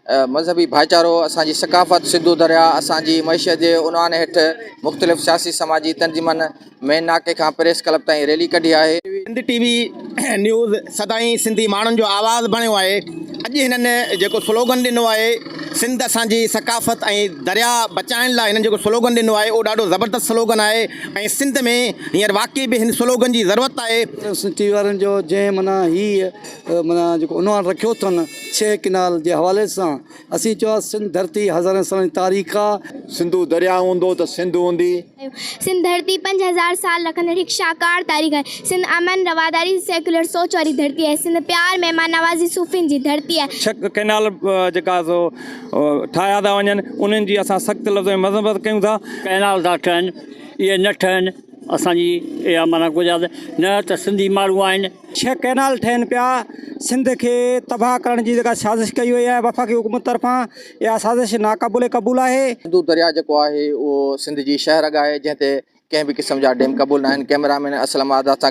मज़हबी भाईचारो, असांजी सकाफ़त, सिंधु दरिया असांजी मईशत जे उनवान हेठि मुख़्तलिफ़ सियासी समाजी तंज़ीमनि मेन नाके खां प्रेस क्लब ताईं रैली कढी आहे। सिंध टीवी न्यूज़ सदाईं सिंधी माण्हुनि जो आवाज़ बणियो आहे। अॼु हिननि जेको स्लोगन ॾिनो आहे, सिंध असांजी सकाफ़त ऐं दरिया बचाइण लाइ हिननि जेको स्लोगन ॾिनो आहे उहो ॾाढो ज़बरदस्त स्लोगन आहे ऐं सिंध में हींअर वाक़ई बि हिन स्लोगन जी ज़रूरत आहे। सिंध टीवी वारनि जो जंहिं माना माना जेको उनवान रखियो अथनि 6 किनाल जे हवाले सां, असीं चयो सिंध धरती हज़ारनि सालनि जी तारीख़ आहे। सिंधु दरिया हूंदो त सिंध हूंदी। सिंध धरती 5000 साल रखंदड़ हिकु शाहकार तारीख़ आहे। सिंध अमन रवादारी सेकुलर सोच वारी धरती आहे। सिंध प्यार महिमान नवाज़ी सूफ़ियुनि जी धरती आहे। 6 कैनाल जेका सो ठाहिया था वञनि, उन्हनि जी असां सख़्तु लफ़्ज़ में मज़म्मत कयूं था। कैनाल था ठहनि, इहे न ठहनि असांजी इहा माना गुज़ारिश न त सिंधी माण्हू आहिनि। 6 कैनाल ठहनि पिया, सिंध खे तबाह करण जी जेका साज़िश कई वई आहे वफ़ाक़ी हुकूमत तरफ़ां, इहा साज़िश नाक़ाबिले क़बूल आहे। सिंधु दरिया जेको आहे उहो सिंध जी शहरग आहे, जंहिं ते कंहिं बि क़िस्म जा डैम क़बूल न आहिनि। कैमरामैन असलम आज़ाद सां गॾु